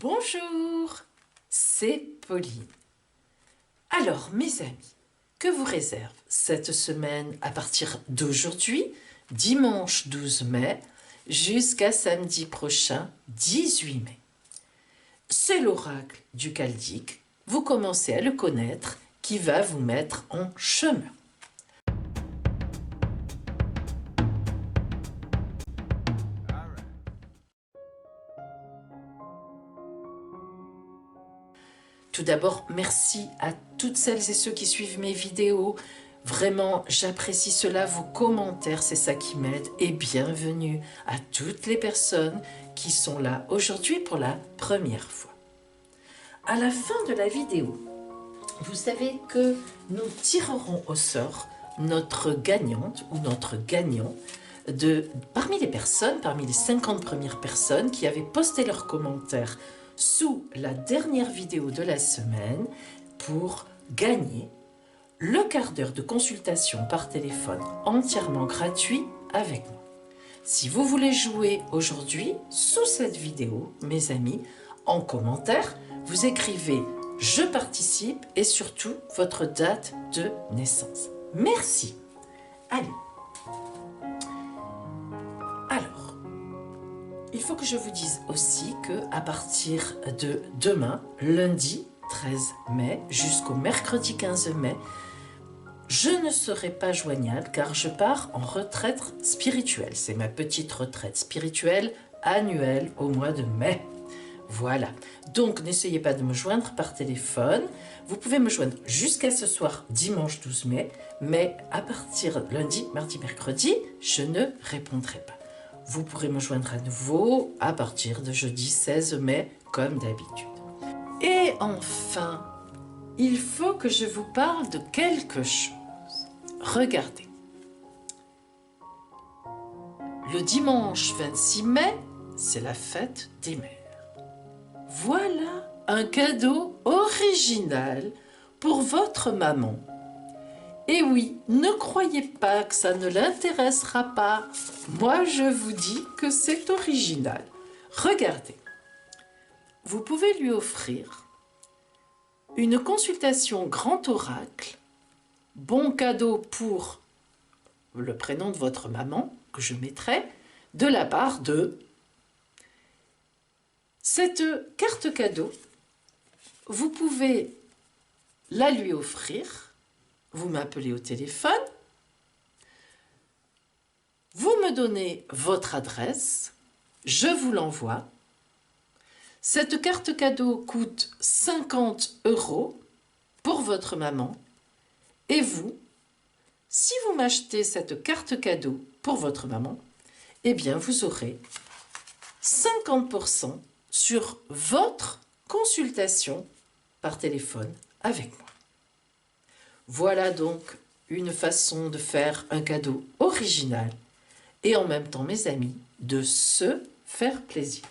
Bonjour, c'est Pauline. Alors, mes amis, que vous réserve cette semaine à partir d'aujourd'hui, dimanche 12 mai, jusqu'à samedi prochain, 18 mai? C'est l'oracle du Chaldéque, vous commencez à le connaître, qui va vous mettre en chemin. Tout d'abord, merci à toutes celles et ceux qui suivent mes vidéos. Vraiment, j'apprécie cela, vos commentaires, c'est ça qui m'aide. Et bienvenue à toutes les personnes qui sont là aujourd'hui pour la première fois. À la fin de la vidéo, vous savez que nous tirerons au sort notre gagnante ou notre gagnant parmi les 50 premières personnes qui avaient posté leurs commentaires sous la dernière vidéo de la semaine pour gagner le quart d'heure de consultation par téléphone entièrement gratuit avec moi. Si vous voulez jouer aujourd'hui sous cette vidéo, mes amis, en commentaire, vous écrivez « Je participe » et surtout votre date de naissance. Merci. Allez. Alors, il faut que je vous dise aussi qu'à partir de demain, lundi 13 mai, jusqu'au mercredi 15 mai, je ne serai pas joignable car je pars en retraite spirituelle. C'est ma petite retraite spirituelle annuelle au mois de mai. Voilà, donc n'essayez pas de me joindre par téléphone. Vous pouvez me joindre jusqu'à ce soir, dimanche 12 mai, mais à partir de lundi, mardi, mercredi, je ne répondrai pas. Vous pourrez me joindre à nouveau à partir de jeudi 16 mai, comme d'habitude. Et enfin, il faut que je vous parle de quelque chose. Regardez. Le dimanche 26 mai, c'est la fête des mères. Voilà un cadeau original pour votre maman. Et oui, ne croyez pas que ça ne l'intéressera pas. Moi, je vous dis que c'est original. Regardez, vous pouvez lui offrir une consultation grand oracle, bon cadeau pour le prénom de votre maman, que je mettrai, de la part de... Cette carte cadeau, vous pouvez la lui offrir. Vous m'appelez au téléphone, vous me donnez votre adresse, je vous l'envoie. Cette carte cadeau coûte 50 € pour votre maman. Et vous, si vous m'achetez cette carte cadeau pour votre maman, eh bien vous aurez 50% sur votre consultation par téléphone avec moi. Voilà donc une façon de faire un cadeau original et en même temps, mes amis, de se faire plaisir.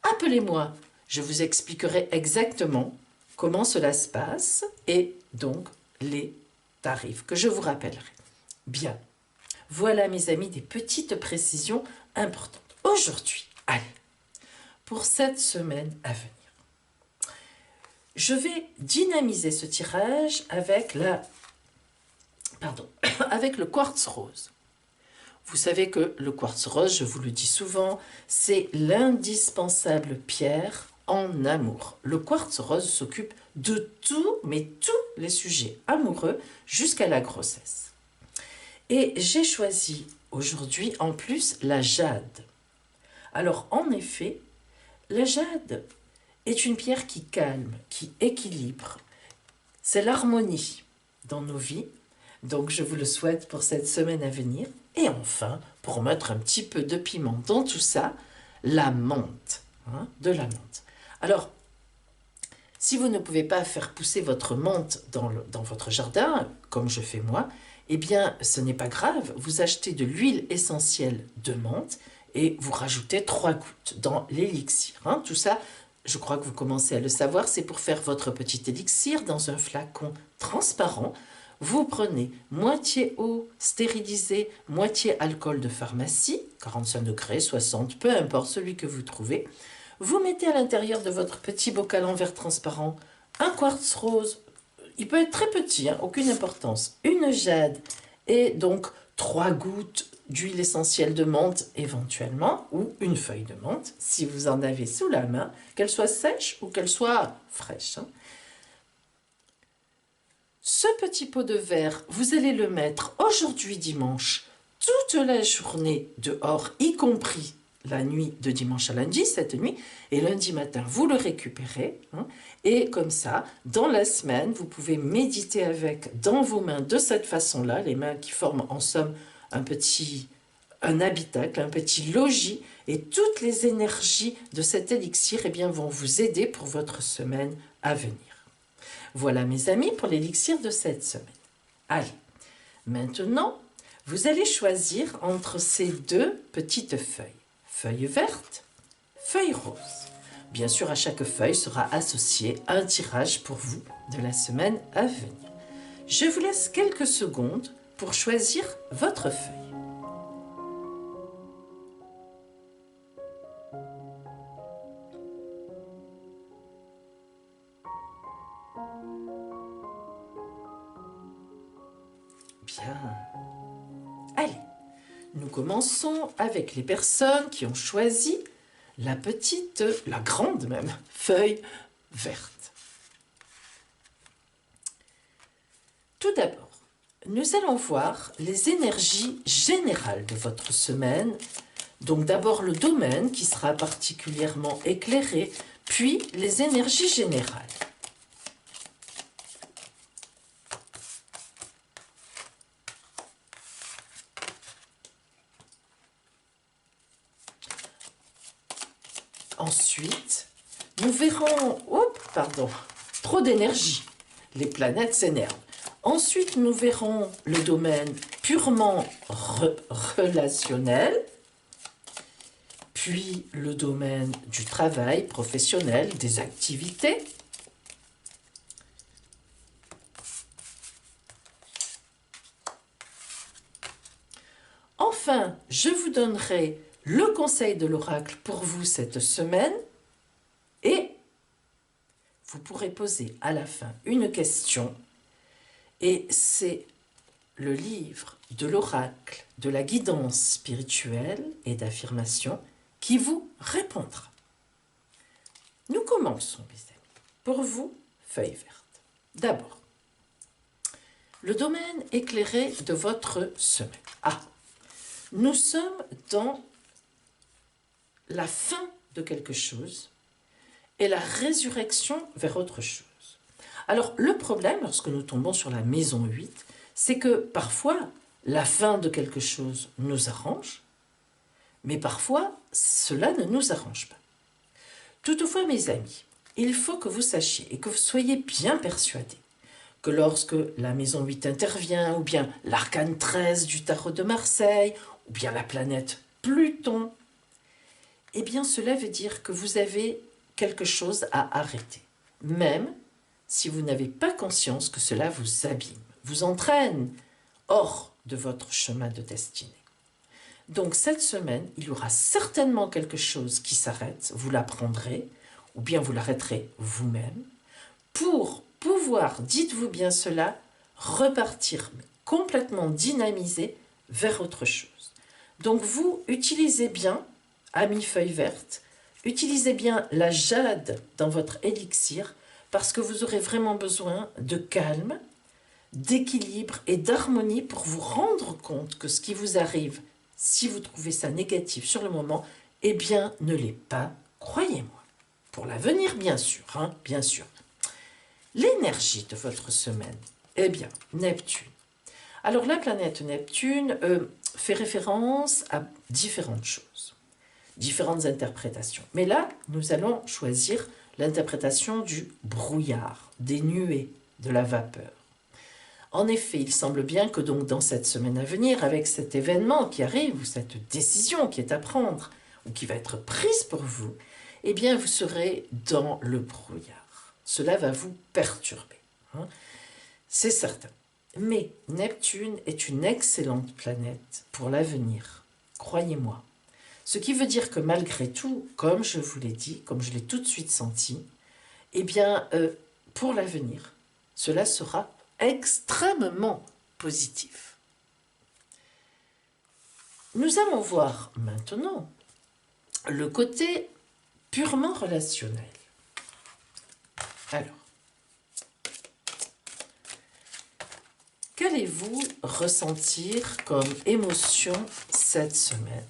Appelez-moi, je vous expliquerai exactement comment cela se passe et donc les tarifs que je vous rappellerai. Bien, voilà mes amis des petites précisions importantes. Aujourd'hui, allez, pour cette semaine à venir, je vais dynamiser ce tirage avec avec le quartz rose. Vous savez que le quartz rose, je vous le dis souvent, c'est l'indispensable pierre en amour. Le quartz rose s'occupe de tout, mais tous les sujets amoureux jusqu'à la grossesse. Et j'ai choisi aujourd'hui en plus la jade. Alors en effet, la jade est une pierre qui calme, qui équilibre. C'est l'harmonie dans nos vies. Donc je vous le souhaite pour cette semaine à venir. Et enfin, pour mettre un petit peu de piment dans tout ça, la menthe, de la menthe. Alors, si vous ne pouvez pas faire pousser votre menthe dans votre jardin, comme je fais moi, eh bien ce n'est pas grave, vous achetez de l'huile essentielle de menthe et vous rajoutez 3 gouttes dans l'élixir. Tout ça, je crois que vous commencez à le savoir, c'est pour faire votre petit élixir dans un flacon transparent. Vous prenez moitié eau stérilisée, moitié alcool de pharmacie, 45 degrés, 60, peu importe celui que vous trouvez. vous mettez à l'intérieur de votre petit bocal en verre transparent un quartz rose. Il peut être très petit, hein, aucune importance. Une jade et donc 3 gouttes d'huile essentielle de menthe éventuellement, ou une feuille de menthe, si vous en avez sous la main, qu'elle soit sèche ou qu'elle soit fraîche. Hein. Ce petit pot de verre, vous allez le mettre aujourd'hui dimanche, toute la journée dehors, y compris la nuit de dimanche à lundi, cette nuit, et lundi matin, vous le récupérez. Hein, et comme ça, dans la semaine, vous pouvez méditer avec dans vos mains de cette façon-là, les mains qui forment en somme un habitacle, un petit logis, et toutes les énergies de cet élixir eh bien, vont vous aider pour votre semaine à venir. Voilà mes amis pour l'élixir de cette semaine. Allez, maintenant, vous allez choisir entre ces 2 petites feuilles. Feuille verte, feuille rose. Bien sûr, à chaque feuille sera associé un tirage pour vous de la semaine à venir. Je vous laisse quelques secondes pour choisir votre feuille. Bien. Allez, nous commençons avec les personnes qui ont choisi la petite, la grande même, feuille verte. Tout d'abord, nous allons voir les énergies générales de votre semaine. Donc d'abord le domaine qui sera particulièrement éclairé, puis les énergies générales. Ensuite, nous verrons... trop d'énergie. Les planètes s'énervent. Ensuite, nous verrons le domaine purement relationnel, puis le domaine du travail professionnel, des activités. Enfin, je vous donnerai le conseil de l'oracle pour vous cette semaine et vous pourrez poser à la fin une question et c'est le livre de l'oracle, de la guidance spirituelle et d'affirmation qui vous répondra. Nous commençons, mes amis. Pour vous, feuille verte. D'abord, le domaine éclairé de votre semaine. Nous sommes dans la fin de quelque chose et la résurrection vers autre chose. Alors, le problème, lorsque nous tombons sur la maison 8, c'est que parfois, la fin de quelque chose nous arrange, mais parfois, cela ne nous arrange pas. Toutefois, mes amis, il faut que vous sachiez et que vous soyez bien persuadés que lorsque la maison 8 intervient, ou bien l'arcane 13 du tarot de Marseille, ou bien la planète Pluton, eh bien cela veut dire que vous avez quelque chose à arrêter, même si vous n'avez pas conscience que cela vous abîme, vous entraîne hors de votre chemin de destinée. Donc cette semaine, il y aura certainement quelque chose qui s'arrête, vous l'apprendrez, ou bien vous l'arrêterez vous-même, pour pouvoir, dites-vous bien cela, repartir complètement dynamisé vers autre chose. Donc vous utilisez bien, amis feuille verte, utilisez bien la jade dans votre élixir parce que vous aurez vraiment besoin de calme, d'équilibre et d'harmonie pour vous rendre compte que ce qui vous arrive, si vous trouvez ça négatif sur le moment, eh bien ne l'est pas, croyez-moi. Pour l'avenir, bien sûr, hein, bien sûr. L'énergie de votre semaine, eh bien, Neptune. Alors la planète Neptune fait référence à différentes choses, différentes interprétations. Mais là, nous allons choisir l'interprétation du brouillard, des nuées, de la vapeur. En effet, il semble bien que donc dans cette semaine à venir, avec cet événement qui arrive, ou cette décision qui est à prendre, ou qui va être prise pour vous, eh bien vous serez dans le brouillard. Cela va vous perturber, hein. C'est certain. Mais Neptune est une excellente planète pour l'avenir, croyez-moi. Ce qui veut dire que malgré tout, comme je vous l'ai dit, comme je l'ai tout de suite senti, eh bien, pour l'avenir, cela sera extrêmement positif. Nous allons voir maintenant le côté purement relationnel. Alors, qu'allez-vous ressentir comme émotion cette semaine?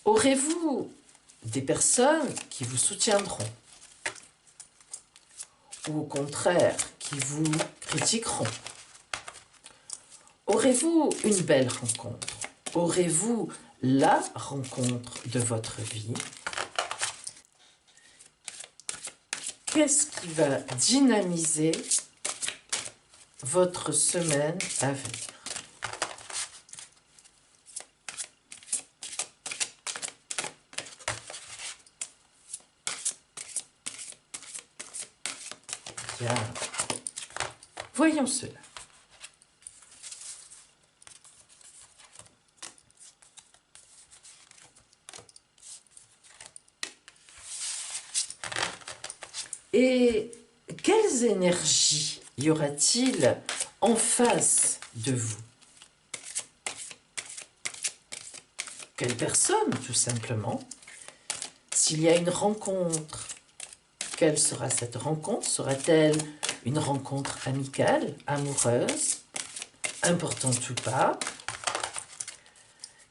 Aurez-vous des personnes qui vous soutiendront ou au contraire qui vous critiqueront? Aurez-vous une belle rencontre? Aurez-vous la rencontre de votre vie? Qu'est-ce qui va dynamiser votre semaine à venir? Bien. Voyons cela. Et quelles énergies y aura-t-il en face de vous? Quelle personne, tout simplement? S'il y a une rencontre, quelle sera cette rencontre? Sera-t-elle une rencontre amicale, amoureuse, importante ou pas?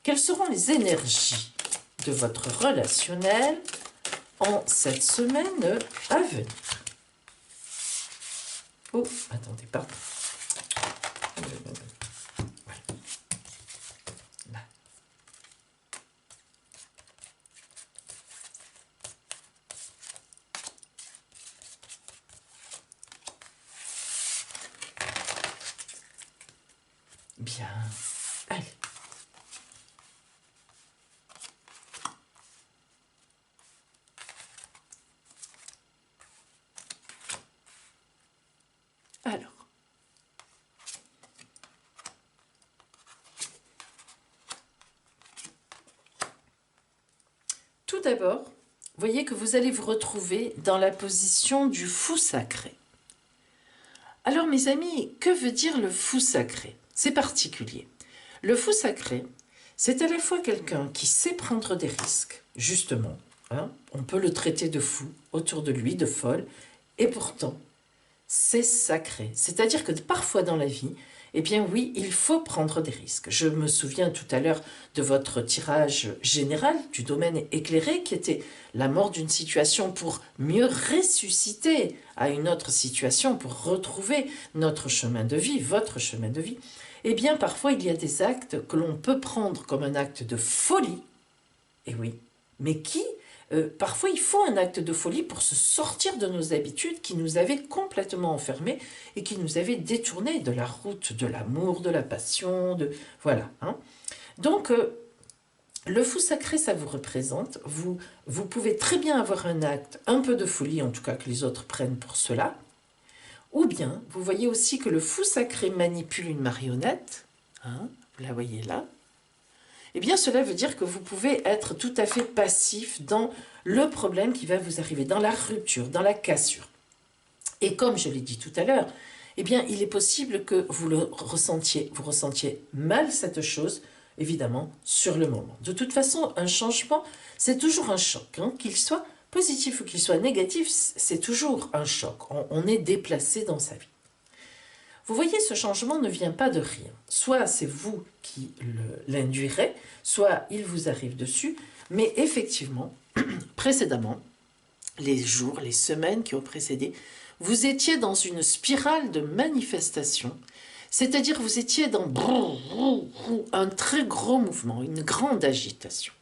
Quelles seront les énergies de votre relationnel en cette semaine à venir? Oh, attendez, pardon. Voilà. Là. Bien. Allez. Alors, tout d'abord, voyez que vous allez vous retrouver dans la position du fou sacré. Alors mes amis, que veut dire le fou sacré? C'est particulier. Le fou sacré, c'est à la fois quelqu'un qui sait prendre des risques, justement. Hein, on peut le traiter de fou, autour de lui, de folle, et pourtant, c'est sacré. C'est-à-dire que parfois dans la vie, eh bien oui, il faut prendre des risques. Je me souviens tout à l'heure de votre tirage général du domaine éclairé qui était la mort d'une situation pour mieux ressusciter à une autre situation, pour retrouver notre chemin de vie, votre chemin de vie. Eh bien parfois il y a des actes que l'on peut prendre comme un acte de folie, et oui, mais qui parfois, il faut un acte de folie pour se sortir de nos habitudes qui nous avaient complètement enfermés et qui nous avaient détournés de la route de l'amour, de la passion, voilà. Hein. Donc, le fou sacré, ça vous représente. Vous pouvez très bien avoir un acte, un peu de folie, en tout cas que les autres prennent pour cela. Ou bien, vous voyez aussi que le fou sacré manipule une marionnette. Hein, vous la voyez là. Eh bien, cela veut dire que vous pouvez être tout à fait passif dans le problème qui va vous arriver, dans la rupture, dans la cassure. Et comme je l'ai dit tout à l'heure, eh bien, il est possible que vous ressentiez mal cette chose, évidemment, sur le moment. De toute façon, un changement, c'est toujours un choc, hein, qu'il soit positif ou qu'il soit négatif, c'est toujours un choc. On est déplacé dans sa vie. Vous voyez, ce changement ne vient pas de rien. Soit c'est vous qui l'induirez, soit il vous arrive dessus, mais effectivement, précédemment, les jours, les semaines qui ont précédé, vous étiez dans une spirale de manifestation, c'est-à-dire vous étiez dans un très gros mouvement, une grande agitation.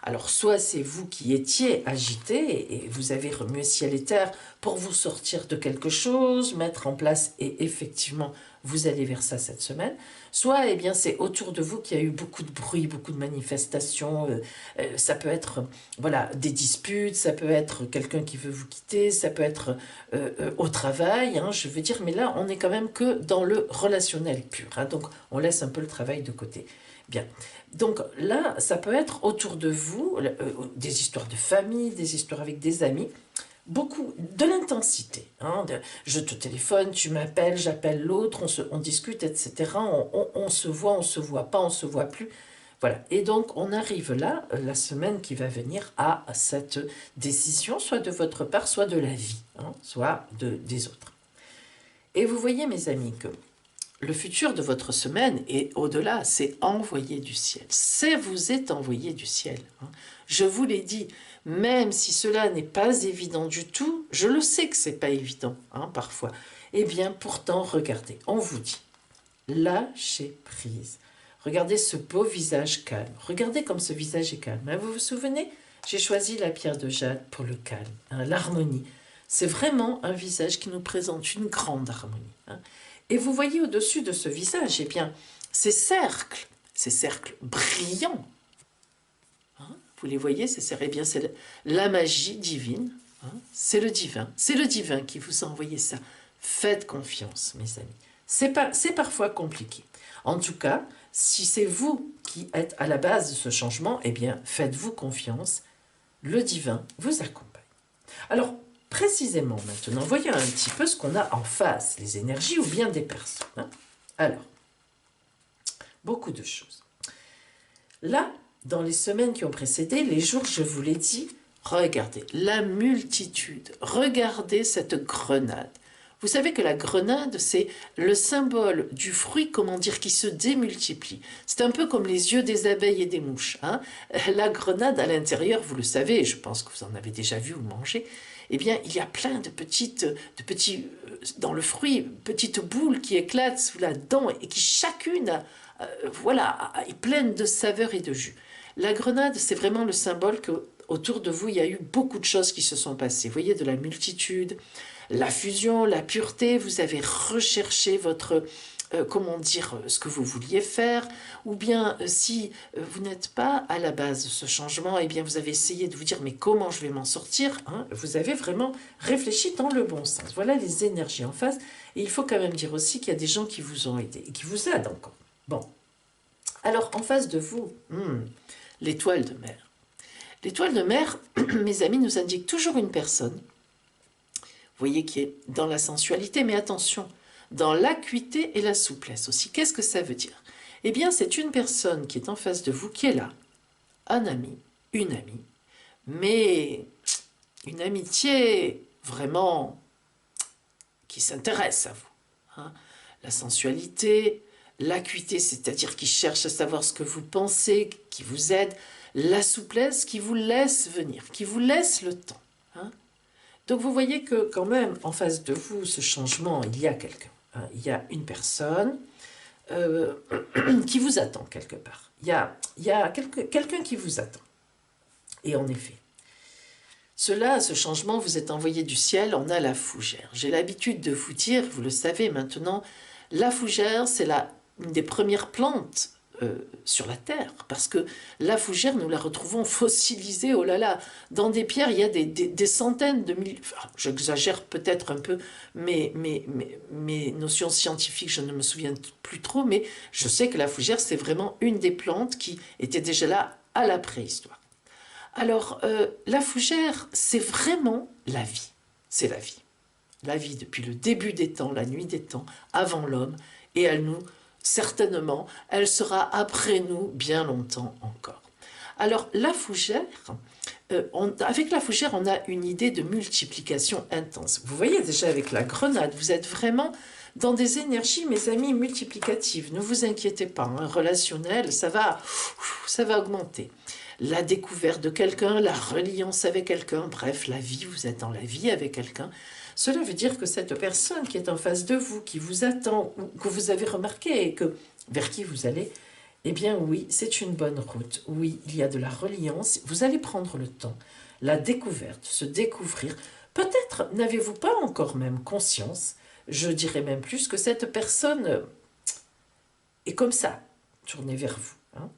Alors, soit c'est vous qui étiez agité et vous avez remué ciel et terre pour vous sortir de quelque chose, mettre en place, et effectivement, vous allez vers ça cette semaine. Soit, eh bien, c'est autour de vous qu'il y a eu beaucoup de bruit, beaucoup de manifestations. Ça peut être, voilà, des disputes, ça peut être quelqu'un qui veut vous quitter, ça peut être au travail, hein, je veux dire. Mais là, on n'est quand même que dans le relationnel pur. Hein, donc, on laisse un peu le travail de côté. Bien. Donc là, ça peut être autour de vous, des histoires de famille, des histoires avec des amis, beaucoup de l'intensité. Hein, je te téléphone, tu m'appelles, j'appelle l'autre, on discute, etc. On se voit, on se voit pas, on se voit plus. Voilà. Et donc, on arrive là, la semaine qui va venir, à cette décision, soit de votre part, soit de la vie, hein, soit des autres. Et vous voyez, mes amis, que le futur de votre semaine et au-delà, c'est envoyé du ciel. C'est vous êtes envoyé du ciel. Hein. Je vous l'ai dit, même si cela n'est pas évident du tout, je le sais que c'est pas évident, hein, parfois. Eh bien, pourtant, regardez, on vous dit, lâchez prise. Regardez ce beau visage calme. Regardez comme ce visage est calme. Hein, vous vous souvenez? J'ai choisi la pierre de jade pour le calme, hein, l'harmonie. C'est vraiment un visage qui nous présente une grande harmonie. Hein. Et vous voyez au-dessus de ce visage, eh bien, ces cercles brillants. Hein, vous les voyez, ces cercles, eh bien, c'est la magie divine. Hein, c'est le divin qui vous a envoyé ça. Faites confiance, mes amis. C'est parfois compliqué. En tout cas, si c'est vous qui êtes à la base de ce changement, eh bien, faites-vous confiance. Le divin vous accompagne. Alors, précisément maintenant, voyons un petit peu ce qu'on a en face, les énergies ou bien des personnes. Hein. Alors, beaucoup de choses. Là, dans les semaines qui ont précédé, les jours, je vous l'ai dit, regardez, la multitude, regardez cette grenade. Vous savez que la grenade, c'est le symbole du fruit, comment dire, qui se démultiplie. C'est un peu comme les yeux des abeilles et des mouches. Hein. La grenade, à l'intérieur, vous le savez, je pense que vous en avez déjà vu ou mangé, eh bien, il y a plein de petits, dans le fruit, petites boules qui éclatent sous la dent et qui chacune, voilà, est pleine de saveurs et de jus. La grenade, c'est vraiment le symbole que autour de vous, il y a eu beaucoup de choses qui se sont passées. Vous voyez, de la multitude, la fusion, la pureté, vous avez recherché votre, comment dire, ce que vous vouliez faire, ou bien si vous n'êtes pas à la base de ce changement, eh bien vous avez essayé de vous dire mais comment je vais m'en sortir, hein. Vous avez vraiment réfléchi dans le bon sens. Voilà les énergies en face, et il faut quand même dire aussi qu'il y a des gens qui vous ont aidé, et qui vous aident encore. Bon, alors en face de vous, l'étoile de mer. L'étoile de mer, mes amis, nous indique toujours une personne, vous voyez, qui est dans la sensualité, mais attention, dans l'acuité et la souplesse aussi. Qu'est-ce que ça veut dire? Eh bien, c'est une personne qui est en face de vous, qui est là, un ami, une amie, mais une amitié vraiment qui s'intéresse à vous. Hein. La sensualité, l'acuité, c'est-à-dire qui cherche à savoir ce que vous pensez, qui vous aide, la souplesse qui vous laisse venir, qui vous laisse le temps. Hein. Donc vous voyez que quand même, en face de vous, ce changement, il y a quelqu'un. Hein. Il y a une personne qui vous attend quelque part. Il y a quelqu'un qui vous attend. Et en effet, ce changement, vous êtes envoyé du ciel, on a la fougère. J'ai l'habitude de vous dire, vous le savez maintenant, la fougère, c'est une des premières plantes sur la terre, parce que la fougère, nous la retrouvons fossilisée, oh là là, dans des pierres, il y a des centaines de milliers, enfin, j'exagère peut-être un peu mes notions scientifiques, je ne me souviens plus trop, mais je sais que la fougère, c'est vraiment une des plantes qui était déjà là à la préhistoire. Alors, la fougère, c'est vraiment la vie, c'est la vie. La vie depuis le début des temps, la nuit des temps, avant l'homme, et elle nous certainement, elle sera après nous bien longtemps encore. Alors, la fougère, avec la fougère, on a une idée de multiplication intense. Vous voyez déjà avec la grenade, vous êtes vraiment dans des énergies, mes amis, multiplicatives. Ne vous inquiétez pas, hein, relationnel, ça va augmenter. La découverte de quelqu'un, la reliance avec quelqu'un, bref, la vie, vous êtes dans la vie avec quelqu'un. Cela veut dire que cette personne qui est en face de vous, qui vous attend, ou que vous avez remarqué et vers qui vous allez, eh bien oui, c'est une bonne route. Oui, il y a de la reliance. Vous allez prendre le temps, la découverte, se découvrir. Peut-être n'avez-vous pas encore même conscience, je dirais même plus, que cette personne est comme ça, tournée vers vous. Hein.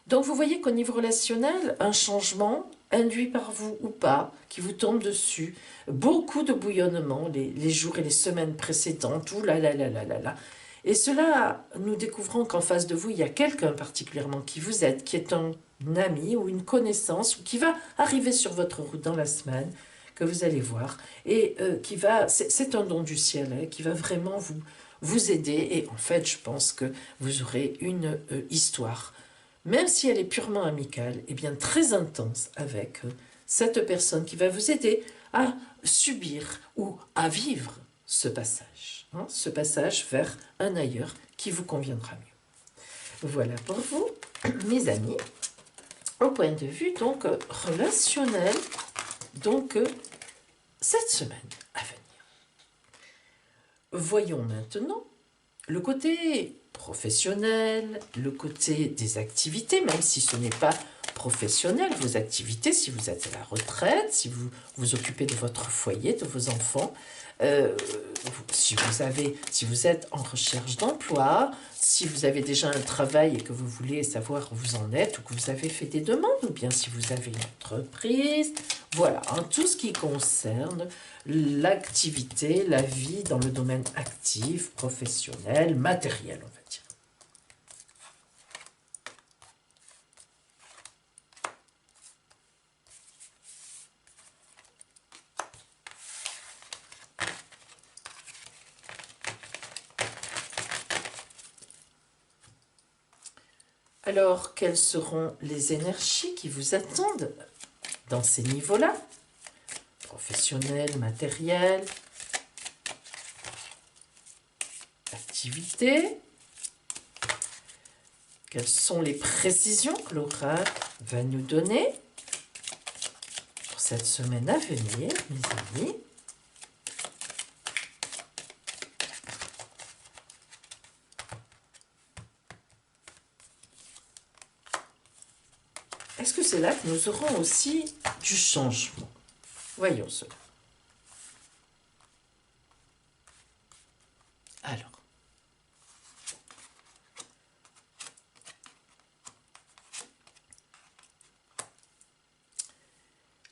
Donc vous voyez qu'au niveau relationnel, un changement induit par vous ou pas, qui vous tombe dessus, beaucoup de bouillonnement les jours et les semaines précédentes, ouh là là là là là là, Et cela, nous découvrons qu'en face de vous, il y a quelqu'un particulièrement qui vous aide, qui est un ami ou une connaissance, ou qui va arriver sur votre route dans la semaine, que vous allez voir, et qui va, c'est un don du ciel, hein, qui va vraiment vous aider, et en fait, je pense que vous aurez une histoire, même si elle est purement amicale, et bien très intense avec cette personne qui va vous aider à subir ou à vivre ce passage, hein, ce passage vers un ailleurs qui vous conviendra mieux. Voilà pour vous, mes amis, au point de vue donc relationnel, donc cette semaine à venir. Voyons maintenant le côté professionnel, le côté des activités, même si ce n'est pas professionnel, vos activités, si vous êtes à la retraite, si vous vous occupez de votre foyer, de vos enfants, si vous êtes en recherche d'emploi, si vous avez déjà un travail et que vous voulez savoir où vous en êtes, ou que vous avez fait des demandes, ou bien si vous avez une entreprise, voilà, hein, tout ce qui concerne l'activité, la vie dans le domaine actif, professionnel, matériel, on va dire. Alors, quelles seront les énergies qui vous attendent dans ces niveaux-là? Professionnel, matériel, activité. Quelles sont les précisions que l'oracle va nous donner pour cette semaine à venir, mes amis? Est-ce que c'est là que nous aurons aussi du changement? Voyons cela. Alors.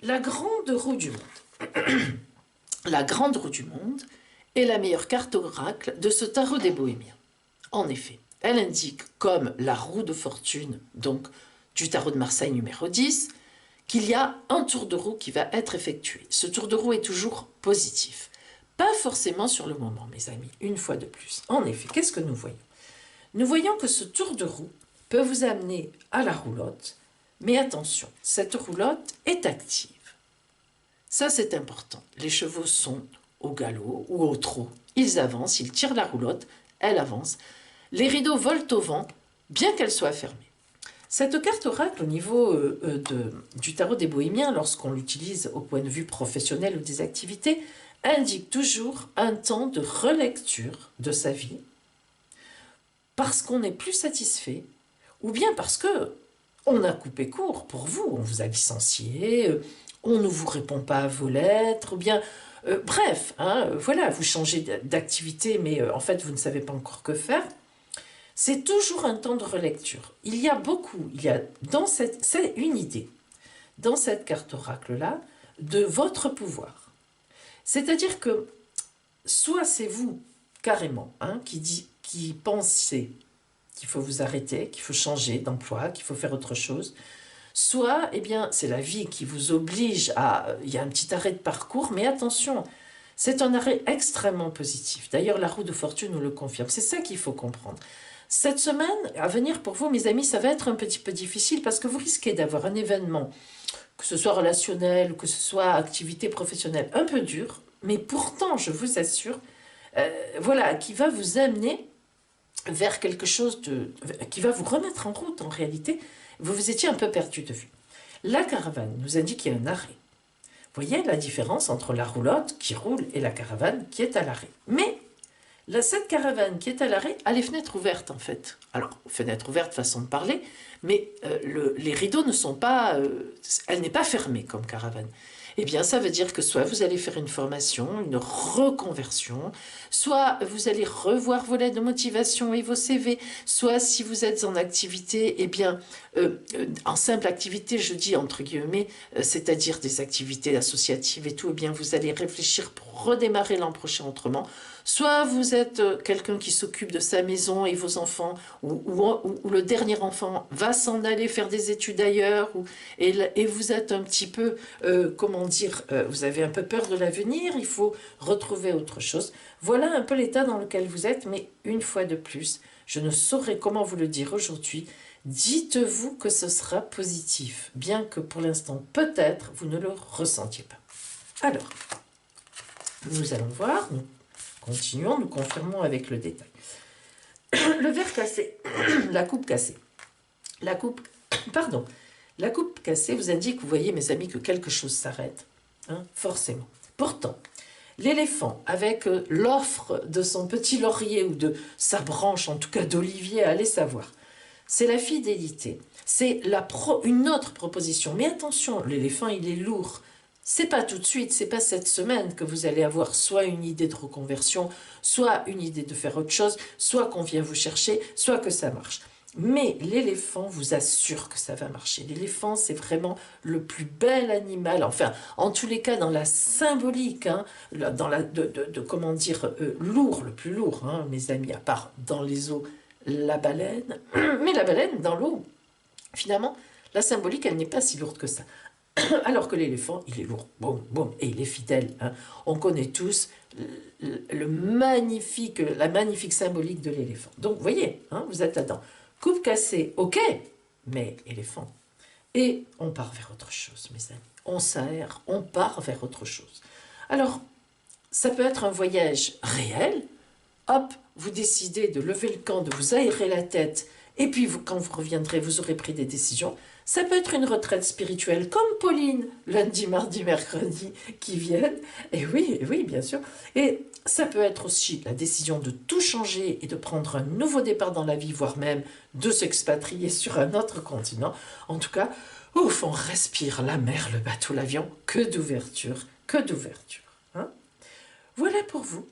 La grande roue du monde. La grande roue du monde est la meilleure carte oracle de ce tarot des Bohémiens. En effet, elle indique, comme la roue de fortune, donc du tarot de Marseille numéro 10, qu'il y a un tour de roue qui va être effectué. Ce tour de roue est toujours positif. Pas forcément sur le moment, mes amis, une fois de plus. En effet, qu'est-ce que nous voyons? Nous voyons que ce tour de roue peut vous amener à la roulotte, mais attention, cette roulotte est active. Ça, c'est important. Les chevaux sont au galop ou au trot. Ils avancent, ils tirent la roulotte, elle avance. Les rideaux volent au vent, bien qu'elle soit fermée. Cette carte oracle, au niveau du tarot des Bohémiens, lorsqu'on l'utilise au point de vue professionnel ou des activités, indique toujours un temps de relecture de sa vie, parce qu'on n'est plus satisfait, ou bien parce que on a coupé court pour vous, on vous a licencié, on ne vous répond pas à vos lettres, ou bien, bref, hein, voilà, vous changez d'activité, mais en fait, vous ne savez pas encore que faire. C'est toujours un temps de relecture. Il y a c'est une idée, dans cette carte oracle-là, de votre pouvoir. C'est-à-dire que, soit c'est vous, carrément, hein, qui pensez qu'il faut vous arrêter, qu'il faut changer d'emploi, qu'il faut faire autre chose, soit, eh bien, c'est la vie qui vous oblige à... Il y a un petit arrêt de parcours, mais attention, c'est un arrêt extrêmement positif. D'ailleurs, la roue de fortune nous le confirme. C'est ça qu'il faut comprendre. Cette semaine à venir pour vous, mes amis, ça va être un petit peu difficile parce que vous risquez d'avoir un événement, que ce soit relationnel ou que ce soit activité professionnelle, un peu dur, mais pourtant, je vous assure, voilà, qui va vous amener vers quelque chose qui va vous remettre en route en réalité. Vous vous étiez un peu perdu de vue. La caravane nous indique qu'il y a un arrêt. Vous voyez la différence entre la roulotte qui roule et la caravane qui est à l'arrêt. Mais cette caravane qui est à l'arrêt a les fenêtres ouvertes en fait. Alors, fenêtres ouvertes, façon de parler, mais les rideaux ne sont pas... elle n'est pas fermée comme caravane. Eh bien, ça veut dire que soit vous allez faire une formation, une reconversion, soit vous allez revoir vos lettres de motivation et vos CV, soit si vous êtes en activité, eh bien, en simple activité, je dis entre guillemets, c'est-à-dire des activités associatives et tout, eh bien, vous allez réfléchir pour redémarrer l'an prochain autrement, Soit vous êtes quelqu'un qui s'occupe de sa maison et vos enfants, ou le dernier enfant va s'en aller faire des études ailleurs, et vous êtes un petit peu, comment dire, vous avez un peu peur de l'avenir, il faut retrouver autre chose. Voilà un peu l'état dans lequel vous êtes, mais une fois de plus, je ne saurais comment vous le dire aujourd'hui. Dites-vous que ce sera positif, bien que pour l'instant, peut-être, vous ne le ressentiez pas. Alors, nous allons voir, nous continuons, nous confirmons avec le détail. Le verre cassé, la coupe cassée. La coupe cassée vous indique, vous voyez mes amis, que quelque chose s'arrête, hein, forcément. Pourtant, l'éléphant, avec l'offre de son petit laurier ou de sa branche, en tout cas d'olivier, allez savoir, c'est la fidélité, c'est une autre proposition. Mais attention, l'éléphant, il est lourd. C'est pas tout de suite, c'est pas cette semaine que vous allez avoir soit une idée de reconversion, soit une idée de faire autre chose, soit qu'on vient vous chercher, soit que ça marche. Mais l'éléphant vous assure que ça va marcher. L'éléphant, c'est vraiment le plus bel animal, enfin, en tous les cas, dans la symbolique, hein, dans comment dire, lourd, le plus lourd, hein, mes amis, à part dans les eaux, la baleine. Mais la baleine, dans l'eau, finalement, la symbolique, elle n'est pas si lourde que ça. Alors que l'éléphant, il est lourd, boum, boum, et il est fidèle. Hein. On connaît tous la magnifique symbolique de l'éléphant. Donc, vous voyez, hein, vous êtes là-dedans. Coupe cassée, ok, mais éléphant. Et on part vers autre chose, mes amis. On s'aère, on part vers autre chose. Alors, ça peut être un voyage réel. Hop, vous décidez de lever le camp, de vous aérer la tête, et puis quand vous reviendrez, vous aurez pris des décisions. Ça peut être une retraite spirituelle, comme Pauline, lundi, mardi, mercredi, qui viennent. Et oui, bien sûr. Et ça peut être aussi la décision de tout changer et de prendre un nouveau départ dans la vie, voire même de s'expatrier sur un autre continent. En tout cas, ouf, on respire la mer, le bateau, l'avion. Que d'ouverture, que d'ouverture. Hein? Voilà pour vous,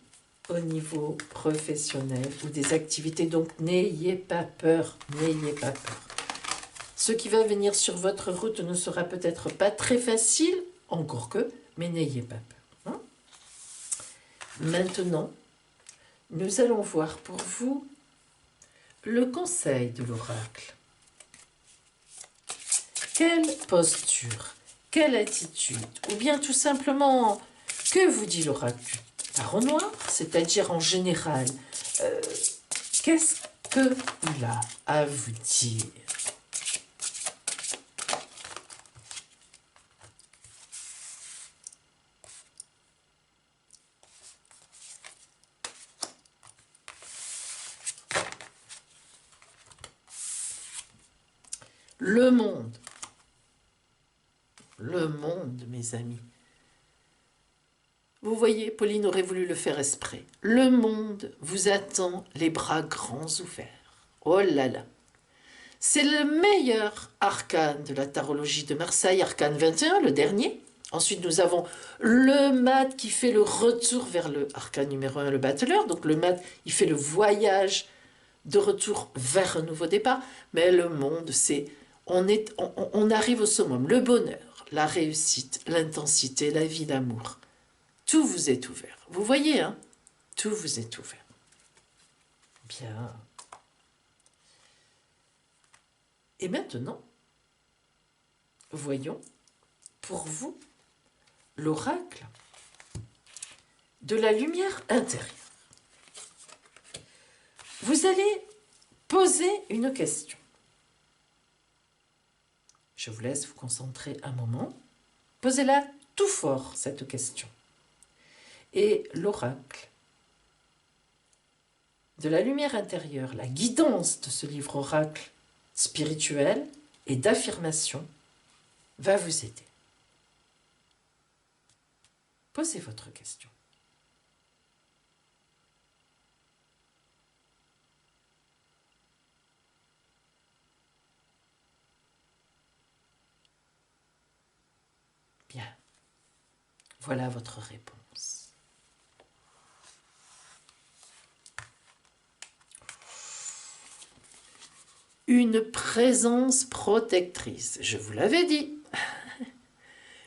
au niveau professionnel ou des activités. Donc, n'ayez pas peur, n'ayez pas peur. Ce qui va venir sur votre route ne sera peut-être pas très facile, encore que, mais n'ayez pas peur. Hein? Maintenant, nous allons voir pour vous le conseil de l'oracle. Quelle posture, quelle attitude, ou bien tout simplement, que vous dit l'oracle du tarot noir, c'est-à-dire en général, qu'est-ce qu'il a à vous dire? Le monde, mes amis. Vous voyez, Pauline aurait voulu le faire exprès. Le monde vous attend les bras grands ouverts. Oh là là. C'est le meilleur arcane de la tarologie de Marseille, arcane 21, le dernier. Ensuite, nous avons le mat qui fait le retour vers le arcane numéro 1, le battleur. Donc le mat, il fait le voyage de retour vers un nouveau départ. Mais le monde, c'est... On arrive au summum, le bonheur, la réussite, l'intensité, la vie, l'amour. Tout vous est ouvert. Vous voyez, hein? Tout vous est ouvert. Bien. Et maintenant, voyons pour vous l'oracle de la lumière intérieure. Vous allez poser une question. Je vous laisse vous concentrer un moment. Posez-la tout fort, cette question. Et l'oracle de la lumière intérieure, la guidance de ce livre oracle spirituel et d'affirmation va vous aider. Posez votre question. Bien. Voilà votre réponse. Une présence protectrice, je vous l'avais dit.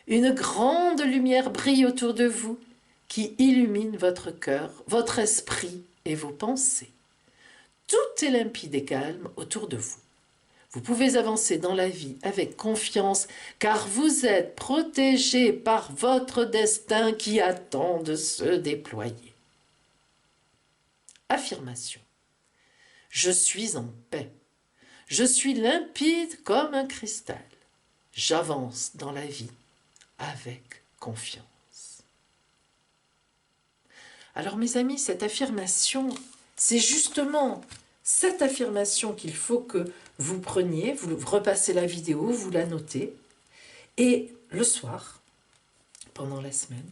Une grande lumière brille autour de vous qui illumine votre cœur, votre esprit et vos pensées. Tout est limpide et calme autour de vous. Vous pouvez avancer dans la vie avec confiance car vous êtes protégé par votre destin qui attend de se déployer. Affirmation. Je suis en paix. Je suis limpide comme un cristal. J'avance dans la vie avec confiance. Alors mes amis, cette affirmation, c'est justement cette affirmation qu'il faut que vous preniez, vous repassez la vidéo, vous la notez, et le soir, pendant la semaine,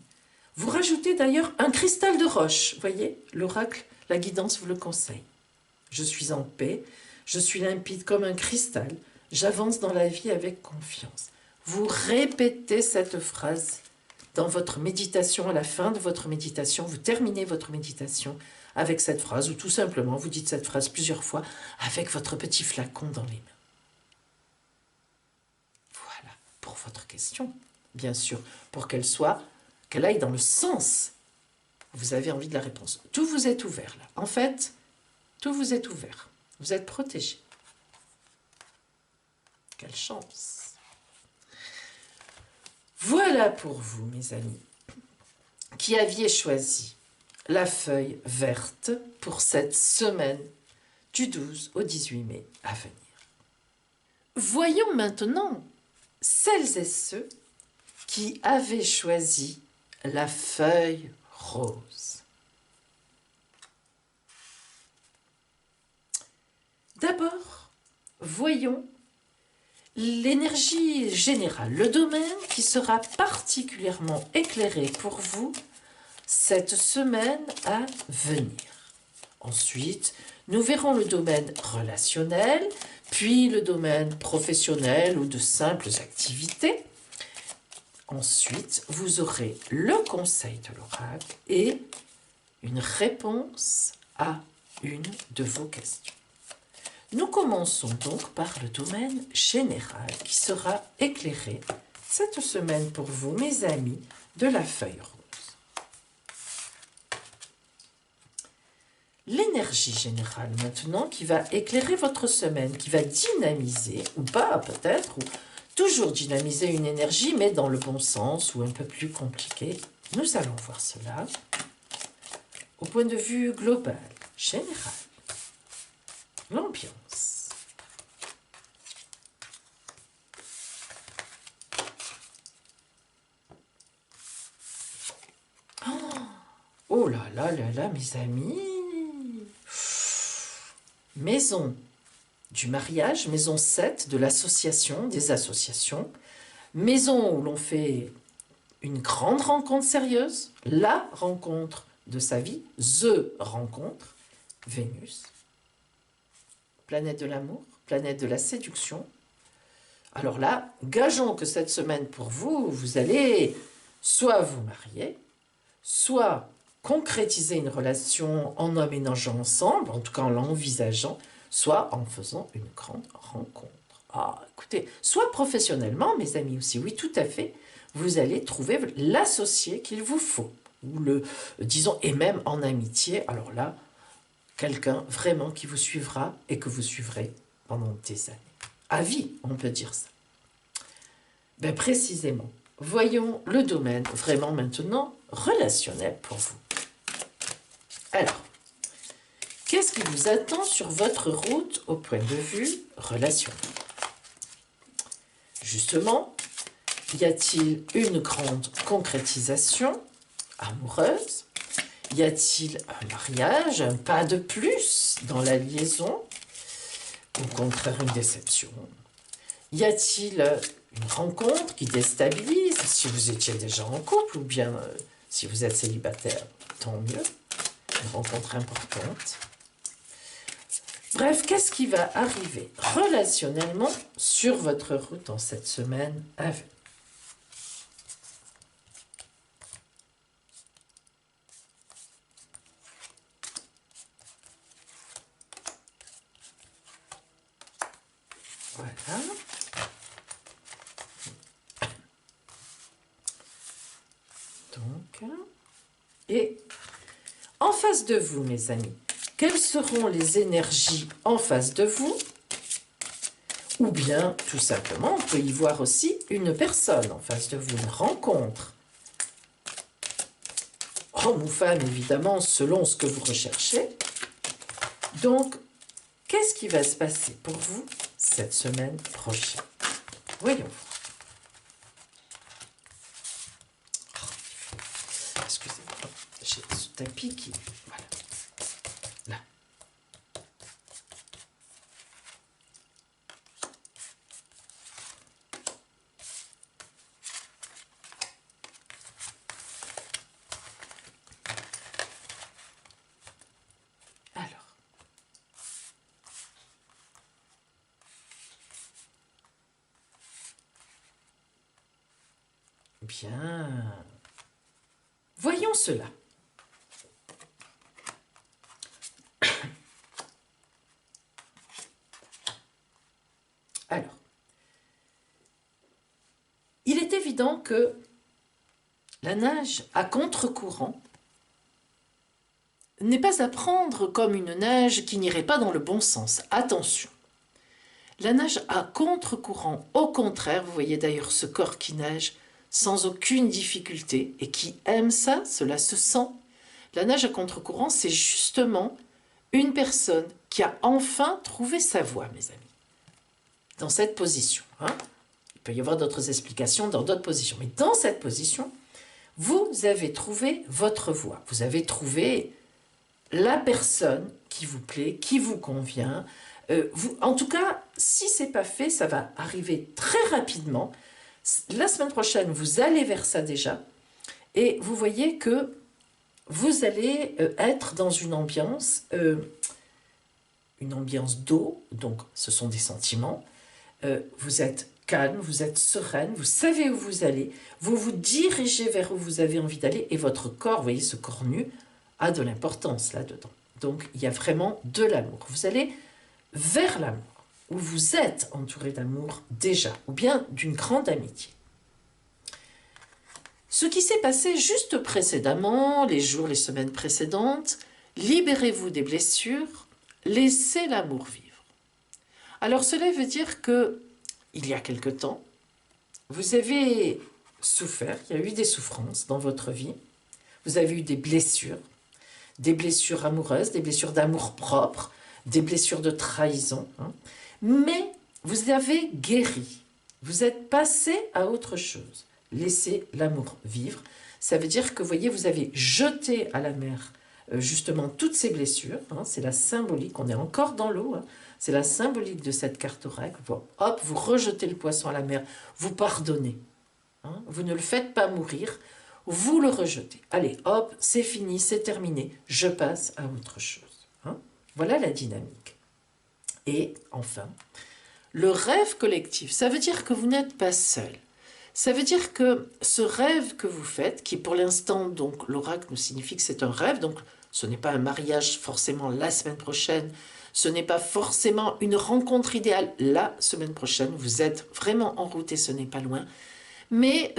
vous rajoutez d'ailleurs un cristal de roche. Vous voyez, l'oracle, la guidance vous le conseille. Je suis en paix, je suis limpide comme un cristal, j'avance dans la vie avec confiance. Vous répétez cette phrase dans votre méditation, à la fin de votre méditation, vous terminez votre méditation avec cette phrase, ou tout simplement vous dites cette phrase plusieurs fois avec votre petit flacon dans les mains. Voilà, pour votre question, bien sûr, pour qu'elle aille dans le sens. Vous avez envie de la réponse. Tout vous est ouvert là. En fait, tout vous est ouvert. Vous êtes protégé. Quelle chance! Voilà pour vous, mes amis, qui aviez choisi la feuille verte pour cette semaine du 12 au 18 mai à venir. Voyons maintenant celles et ceux qui avaient choisi la feuille rose. D'abord, voyons l'énergie générale, le domaine qui sera particulièrement éclairé pour vous cette semaine à venir. Ensuite, nous verrons le domaine relationnel, puis le domaine professionnel ou de simples activités. Ensuite, vous aurez le conseil de l'oracle et une réponse à une de vos questions. Nous commençons donc par le domaine général qui sera éclairé cette semaine pour vous, mes amis, de la feuille rose. L'énergie générale maintenant qui va éclairer votre semaine, qui va dynamiser, ou pas peut-être, ou toujours dynamiser une énergie, mais dans le bon sens ou un peu plus compliqué. Nous allons voir cela au point de vue global, général. L'ambiance. Oh là là là là, mes amis. Maison du mariage, maison 7 de l'association, des associations. Maison où l'on fait une grande rencontre sérieuse, la rencontre de sa vie, the rencontre, Vénus. Planète de l'amour, planète de la séduction. Alors là, gageons que cette semaine pour vous, vous allez soit vous marier, soit concrétiser une relation en emménageant ensemble, en tout cas en l'envisageant, soit en faisant une grande rencontre. Ah, écoutez, soit professionnellement, mes amis aussi, oui, tout à fait, vous allez trouver l'associé qu'il vous faut, ou disons, et même en amitié, alors là, quelqu'un vraiment qui vous suivra et que vous suivrez pendant des années. À vie, on peut dire ça. Ben précisément, voyons le domaine vraiment maintenant relationnel pour vous. Alors, qu'est-ce qui vous attend sur votre route au point de vue relationnel? Justement, y a-t-il une grande concrétisation amoureuse? Y a-t-il un mariage, un pas de plus dans la liaison? Au contraire, une déception? Y a-t-il une rencontre qui déstabilise si vous étiez déjà en couple ou bien si vous êtes célibataire? Tant mieux. Une rencontre importante. Bref, qu'est-ce qui va arriver relationnellement sur votre route en cette semaine à venir? Voilà. Donc, Et en face de vous, mes amis, quelles seront les énergies en face de vous? Ou bien, tout simplement, on peut y voir aussi une personne en face de vous, une rencontre. Homme ou femme, évidemment, selon ce que vous recherchez. Donc, qu'est-ce qui va se passer pour vous cette semaine prochaine? Voyons voir. Excusez-moi, j'ai ce tapis qui... Voilà. Là. Alors. Bien. Voyons cela. Alors, il est évident que la nage à contre-courant n'est pas à prendre comme une nage qui n'irait pas dans le bon sens. Attention. La nage à contre-courant, au contraire, vous voyez d'ailleurs ce corps qui nage sans aucune difficulté et qui aime ça, cela se sent. La nage à contre-courant, c'est justement une personne qui a enfin trouvé sa voie, mes amis, dans cette position. Il peut y avoir d'autres explications dans d'autres positions, mais dans cette position, vous avez trouvé votre voie. Vous avez trouvé la personne qui vous plaît, qui vous convient. En tout cas, si ce n'est pas fait, ça va arriver très rapidement. La semaine prochaine, vous allez vers ça déjà. Et vous voyez que vous allez être dans une ambiance d'eau. Donc, ce sont des sentiments. Vous êtes calme, vous êtes sereine, vous savez où vous allez. Vous vous dirigez vers où vous avez envie d'aller. Et votre corps, vous voyez, ce corps nu, a de l'importance là-dedans. Donc, il y a vraiment de l'amour. Vous allez vers l'amour, où vous êtes entouré d'amour déjà, ou bien d'une grande amitié. Ce qui s'est passé juste précédemment, les jours, les semaines précédentes, libérez-vous des blessures, laissez l'amour vivre. Alors cela veut dire que, il y a quelque temps, vous avez souffert, il y a eu des souffrances dans votre vie, vous avez eu des blessures amoureuses, des blessures d'amour propre, des blessures de trahison, mais vous avez guéri, vous êtes passé à autre chose. Laissez l'amour vivre, ça veut dire que, vous voyez, vous avez jeté à la mer justement toutes ces blessures, c'est la symbolique, on est encore dans l'eau, c'est la symbolique de cette carte oracle. Hop, vous rejetez le poisson à la mer, vous pardonnez, vous ne le faites pas mourir, vous le rejetez. Allez, hop, c'est fini, c'est terminé, je passe à autre chose. Voilà la dynamique. Et enfin, le rêve collectif, ça veut dire que vous n'êtes pas seul. Ça veut dire que ce rêve que vous faites, qui pour l'instant, donc l'oracle nous signifie que c'est un rêve, donc ce n'est pas un mariage forcément la semaine prochaine, ce n'est pas forcément une rencontre idéale la semaine prochaine, vous êtes vraiment en route et ce n'est pas loin, mais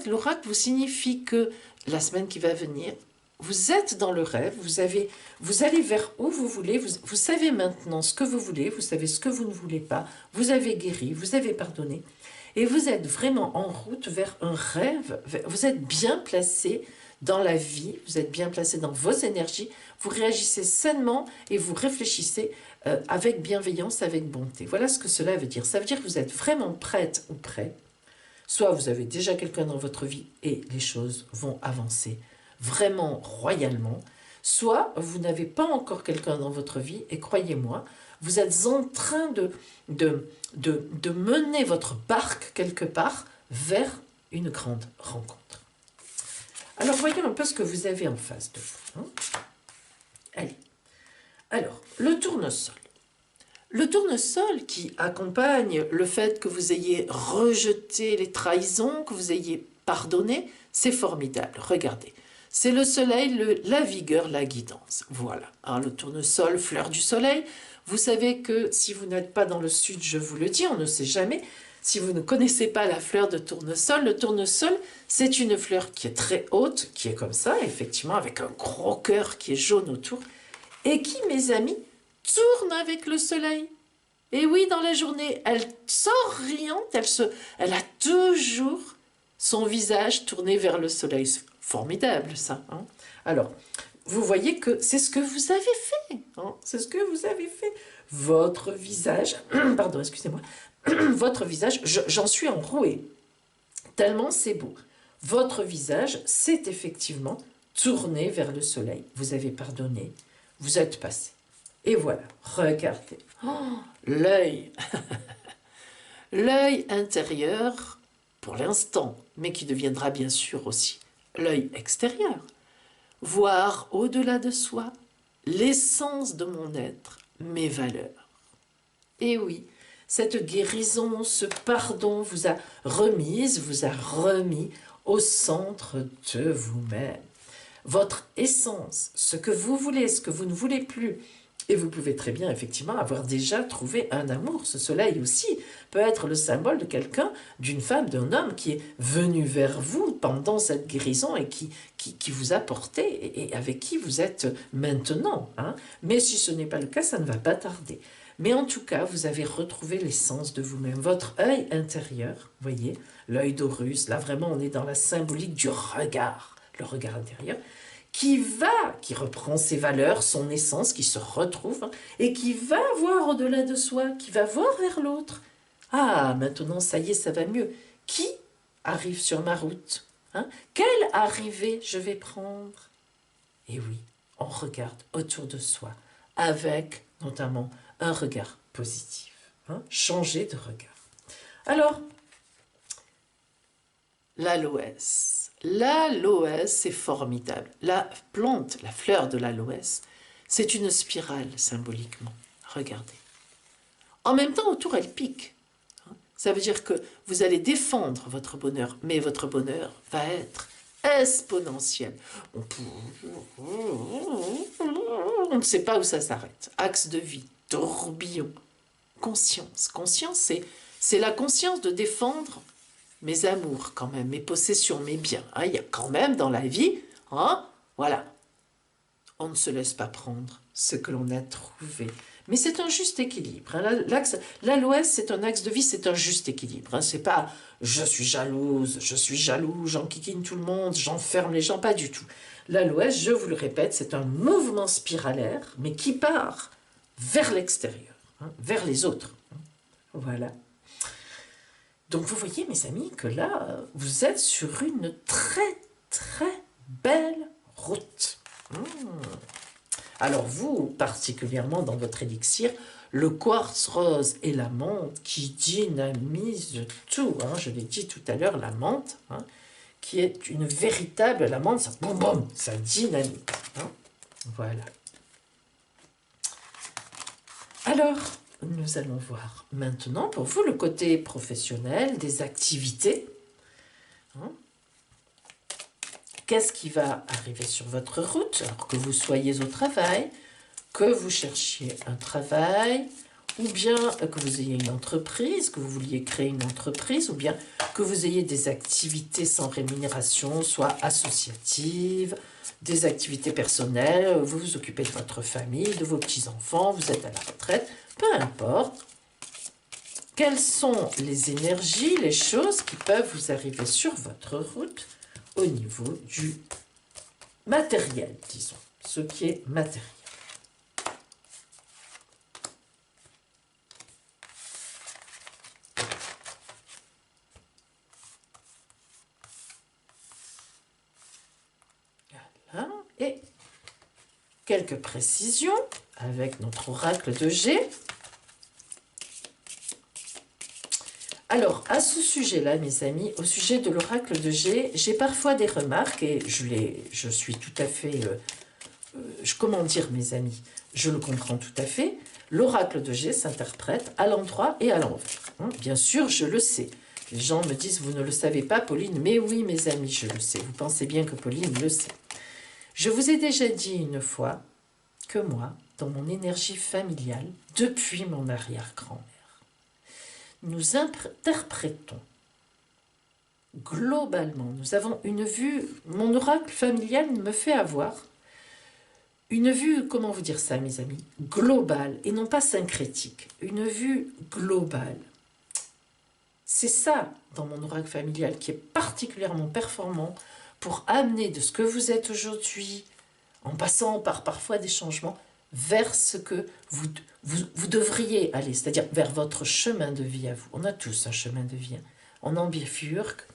l'oracle vous signifie que la semaine qui va venir, vous êtes dans le rêve, vous allez vers où vous voulez, vous savez maintenant ce que vous voulez, vous savez ce que vous ne voulez pas, vous avez guéri, vous avez pardonné, et vous êtes vraiment en route vers un rêve, vous êtes bien placé dans la vie, vous êtes bien placé dans vos énergies, vous réagissez sainement et vous réfléchissez avec bienveillance, avec bonté. Voilà ce que cela veut dire. Ça veut dire que vous êtes vraiment prête ou prêt. Soit vous avez déjà quelqu'un dans votre vie et les choses vont avancer vraiment royalement, soit vous n'avez pas encore quelqu'un dans votre vie et croyez-moi, vous êtes en train de mener votre barque quelque part vers une grande rencontre. Alors voyons un peu ce que vous avez en face de vous. Allez, alors le tournesol. Le tournesol qui accompagne le fait que vous ayez rejeté les trahisons, que vous ayez pardonné, c'est formidable. Regardez, c'est le soleil, la vigueur, la guidance. Voilà, le tournesol, fleur du soleil. Vous savez que si vous n'êtes pas dans le sud, je vous le dis, on ne sait jamais, si vous ne connaissez pas la fleur de tournesol, le tournesol, c'est une fleur qui est très haute, qui est comme ça, effectivement, avec un gros cœur qui est jaune autour, et qui, mes amis, tourne avec le soleil. Et oui, dans la journée, elle sort riante, elle a toujours son visage tourné vers le soleil. C'est formidable, ça. Hein. Alors, vous voyez que c'est ce que vous avez fait. Hein, c'est ce que vous avez fait. Votre visage, pardon, excusez-moi, votre visage, j'en suis enrouée, tellement c'est beau. Votre visage s'est effectivement tourné vers le soleil. Vous avez pardonné, vous êtes passé. Et voilà, regardez. Oh, l'œil. L'œil intérieur, pour l'instant, mais qui deviendra bien sûr aussi l'œil extérieur. Voir au-delà de soi l'essence de mon être, mes valeurs. Et oui, cette guérison, ce pardon vous a remis au centre de vous-même. Votre essence, ce que vous voulez, ce que vous ne voulez plus. Et vous pouvez très bien, effectivement, avoir déjà trouvé un amour. Ce soleil aussi peut être le symbole de quelqu'un, d'une femme, d'un homme qui est venu vers vous pendant cette guérison et qui vous a porté et avec qui vous êtes maintenant. Hein. Mais si ce n'est pas le cas, ça ne va pas tarder. Mais en tout cas, vous avez retrouvé l'essence de vous-même. Votre œil intérieur, voyez, l'œil d'Horus, là vraiment on est dans la symbolique du regard, le regard intérieur, qui reprend ses valeurs, son essence, qui se retrouve, hein, et qui va voir au-delà de soi, qui va voir vers l'autre. Ah, maintenant, ça y est, ça va mieux. Qui arrive sur ma route, hein? Quelle arrivée je vais prendre? Et oui, on regarde autour de soi, avec notamment un regard positif. Hein? Changer de regard. Alors, l'aloès. L'aloès, c'est formidable. La plante, la fleur de l'aloès, c'est une spirale symboliquement. Regardez. En même temps, autour, elle pique. Ça veut dire que vous allez défendre votre bonheur, mais votre bonheur va être exponentiel. On ne sait pas où ça s'arrête. Axe de vie, tourbillon, conscience. Conscience, c'est la conscience de défendre mes amours quand même, mes possessions, mes biens. Hein, il y a quand même dans la vie, hein, voilà. On ne se laisse pas prendre ce que l'on a trouvé. Mais c'est un juste équilibre. Hein. L'aloès, c'est un axe de vie, c'est un juste équilibre. Hein. C'est pas « je suis jalouse, je suis jaloux, j'enquiquine tout le monde, j'enferme les gens », pas du tout. L'aloès, je vous le répète, c'est un mouvement spiralaire, mais qui part vers l'extérieur, hein, vers les autres. Voilà. Donc vous voyez, mes amis, que là, vous êtes sur une très, très belle route. Alors vous, particulièrement dans votre élixir, le quartz rose et la menthe qui dynamisent tout. Hein, je l'ai dit tout à l'heure, la menthe, hein, qui est une véritable... La menthe, ça boum boum, ça dynamite. Hein, voilà. Alors... Nous allons voir maintenant pour vous le côté professionnel des activités. Hein? Qu'est-ce qui va arriver sur votre route? Alors que vous soyez au travail, que vous cherchiez un travail, ou bien que vous ayez une entreprise, que vous vouliez créer une entreprise, ou bien que vous ayez des activités sans rémunération, soit associatives, des activités personnelles, vous vous occupez de votre famille, de vos petits-enfants, vous êtes à la retraite, peu importe. Quelles sont les énergies, les choses qui peuvent vous arriver sur votre route au niveau du matériel, disons, ce qui est matériel. Voilà. Et quelques précisions avec notre oracle de G. Alors, à ce sujet-là, mes amis, au sujet de l'oracle de G, j'ai parfois des remarques et je suis tout à fait... comment dire, mes amis, je le comprends tout à fait. L'oracle de G s'interprète à l'endroit et à l'envers. Hein, bien sûr, je le sais. Les gens me disent, vous ne le savez pas, Pauline. Mais oui, mes amis, je le sais. Vous pensez bien que Pauline le sait. Je vous ai déjà dit une fois que moi, dans mon énergie familiale, depuis mon arrière-grand-mère, nous interprétons globalement. Nous avons une vue, mon oracle familial me fait avoir une vue, comment vous dire ça mes amis, globale et non pas syncrétique, une vue globale. C'est ça dans mon oracle familial qui est particulièrement performant pour amener de ce que vous êtes aujourd'hui, en passant par parfois des changements, vers ce que vous devriez aller, c'est-à-dire vers votre chemin de vie à vous. On a tous un chemin de vie, on en bifurque,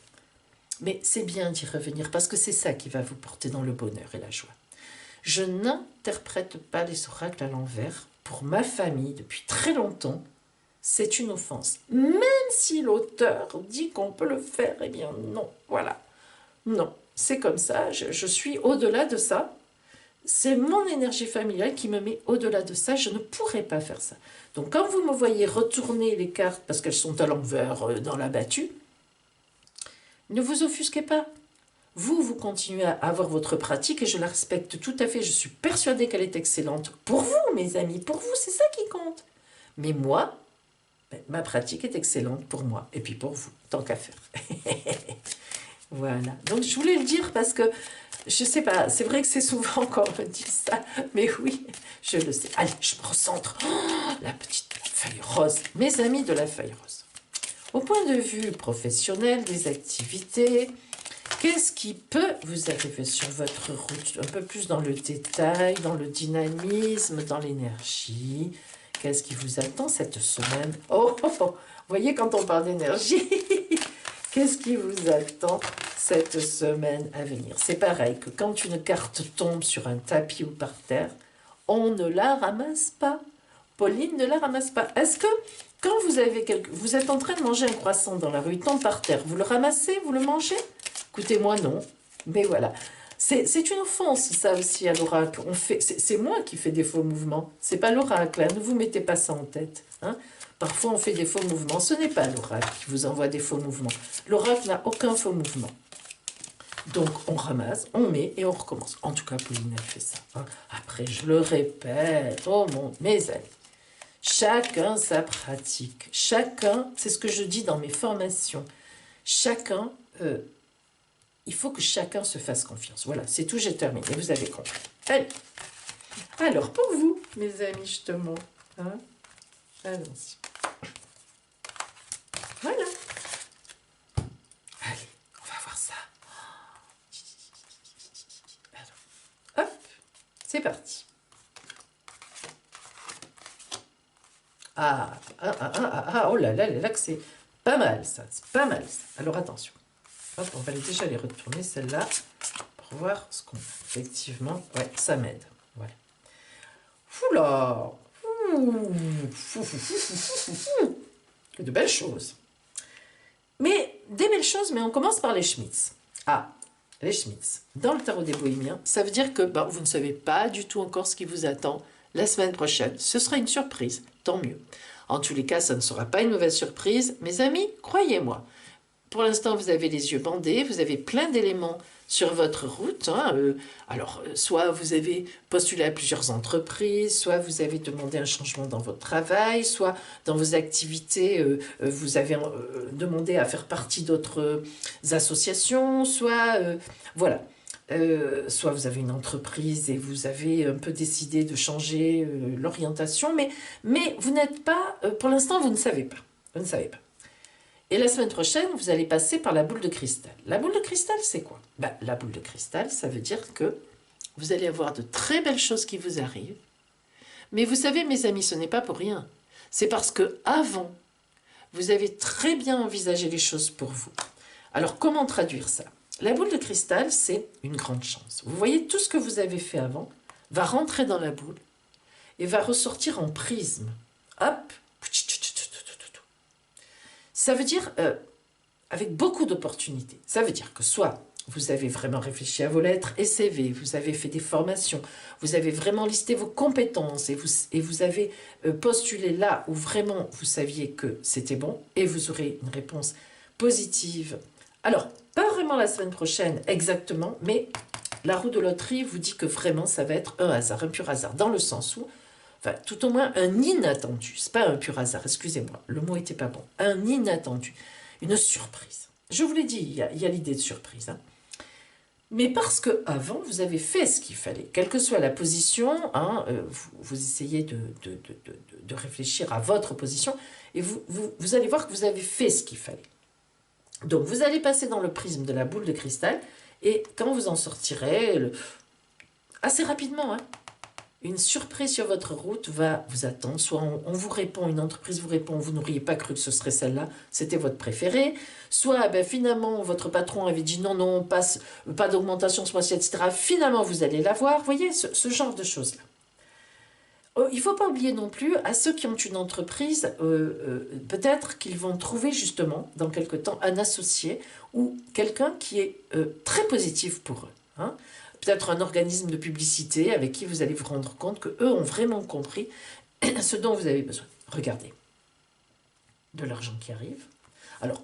mais c'est bien d'y revenir parce que c'est ça qui va vous porter dans le bonheur et la joie. Je n'interprète pas les oracles à l'envers. Pour ma famille, depuis très longtemps, c'est une offense. Même si l'auteur dit qu'on peut le faire, eh bien non, voilà. Non, c'est comme ça, je suis au-delà de ça. C'est mon énergie familiale qui me met au-delà de ça. Je ne pourrais pas faire ça. Donc quand vous me voyez retourner les cartes parce qu'elles sont à l'envers dans la battue, ne vous offusquez pas. Vous continuez à avoir votre pratique et je la respecte tout à fait. Je suis persuadée qu'elle est excellente. Pour vous, mes amis, pour vous, c'est ça qui compte. Mais moi, ma pratique est excellente pour moi et puis pour vous, tant qu'à faire. Voilà. Donc je voulais le dire parce que, je sais pas, c'est vrai que c'est souvent qu'on me dit ça, mais oui, je le sais. Allez, je me recentre. Oh, la petite feuille rose. Mes amis de la feuille rose. Au point de vue professionnel, des activités, qu'est-ce qui peut vous arriver sur votre route? Un peu plus dans le détail, dans le dynamisme, dans l'énergie. Qu'est-ce qui vous attend cette semaine? Oh, oh, oh, vous voyez, quand on parle d'énergie, qu'est-ce qui vous attend cette semaine à venir? C'est pareil que quand une carte tombe sur un tapis ou par terre, on ne la ramasse pas. Pauline ne la ramasse pas. Est-ce que quand vous êtes en train de manger un croissant dans la rue, il tombe par terre, vous le ramassez, vous le mangez? Écoutez-moi, non. Mais voilà. C'est une offense, ça aussi, à l'oracle. C'est moi qui fais des faux mouvements. C'est pas l'oracle, hein. Ne vous mettez pas ça en tête. Hein. Parfois, on fait des faux mouvements. Ce n'est pas l'oracle qui vous envoie des faux mouvements. L'oracle n'a aucun faux mouvement. Donc, on ramasse, on met et on recommence. En tout cas, Pauline, elle fait ça. Hein. Après, je le répète. Oh mon, mes amis. Chacun sa pratique. Chacun, c'est ce que je dis dans mes formations. Chacun... il faut que chacun se fasse confiance. Voilà, c'est tout, j'ai terminé. Vous avez compris. Allez. Alors, pour vous, mes amis, justement, hein, allons-y. Voilà. Allez, on va voir ça. Alors, hop, c'est parti. Oh là là, là, que c'est pas mal, ça. C'est pas mal, ça. Alors, attention. Hop, on va déjà les retourner, celle-là, pour voir ce qu'on a. Effectivement, ouais, ça m'aide. Voilà. Oula! De belles choses. Mais, des belles choses, mais on commence par les Schmitz. Ah, les Schmitz. Dans le tarot des Bohémiens, ça veut dire que vous ne savez pas du tout encore ce qui vous attend la semaine prochaine. Ce sera une surprise, tant mieux. En tous les cas, ça ne sera pas une mauvaise surprise. Mes amis, croyez-moi. Pour l'instant, vous avez les yeux bandés, vous avez plein d'éléments sur votre route. Hein. Alors, soit vous avez postulé à plusieurs entreprises, soit vous avez demandé un changement dans votre travail, soit dans vos activités, vous avez demandé à faire partie d'autres associations, soit, voilà. Soit vous avez une entreprise et vous avez un peu décidé de changer l'orientation, mais vous n'êtes pas, pour l'instant, vous ne savez pas. Vous ne savez pas. Et la semaine prochaine, vous allez passer par la boule de cristal. La boule de cristal, c'est quoi? La boule de cristal, ça veut dire que vous allez avoir de très belles choses qui vous arrivent. Mais vous savez, mes amis, ce n'est pas pour rien. C'est parce que avant, vous avez très bien envisagé les choses pour vous. Alors, comment traduire ça? La boule de cristal, c'est une grande chance. Vous voyez, tout ce que vous avez fait avant va rentrer dans la boule et va ressortir en prisme. Hop! Ça veut dire, avec beaucoup d'opportunités, ça veut dire que soit vous avez vraiment réfléchi à vos lettres et CV, vous avez fait des formations, vous avez vraiment listé vos compétences et vous avez postulé là où vraiment vous saviez que c'était bon et vous aurez une réponse positive. Alors, pas vraiment la semaine prochaine exactement, mais la roue de loterie vous dit que vraiment ça va être un hasard, un pur hasard, dans le sens où enfin tout au moins un inattendu, c'est pas un pur hasard, excusez-moi, le mot était pas bon, un inattendu, une surprise. Je vous l'ai dit, il y a l'idée de surprise, hein. Mais parce que avant vous avez fait ce qu'il fallait, quelle que soit la position, hein, vous essayez de réfléchir à votre position, et vous allez voir que vous avez fait ce qu'il fallait. Donc vous allez passer dans le prisme de la boule de cristal, et quand vous en sortirez, assez rapidement, hein, une surprise sur votre route va vous attendre. Soit on vous répond, une entreprise vous répond, vous n'auriez pas cru que ce serait celle-là, c'était votre préférée. Soit ben, finalement, votre patron avait dit non, non, pas d'augmentation ce mois-ci, etc. Finalement, vous allez l'avoir. Vous voyez, ce genre de choses-là. Il ne faut pas oublier non plus, à ceux qui ont une entreprise, peut-être qu'ils vont trouver justement, dans quelque temps, un associé ou quelqu'un qui est très positif pour eux. Hein. Peut-être un organisme de publicité avec qui vous allez vous rendre compte qu'eux ont vraiment compris ce dont vous avez besoin. Regardez, de l'argent qui arrive. Alors,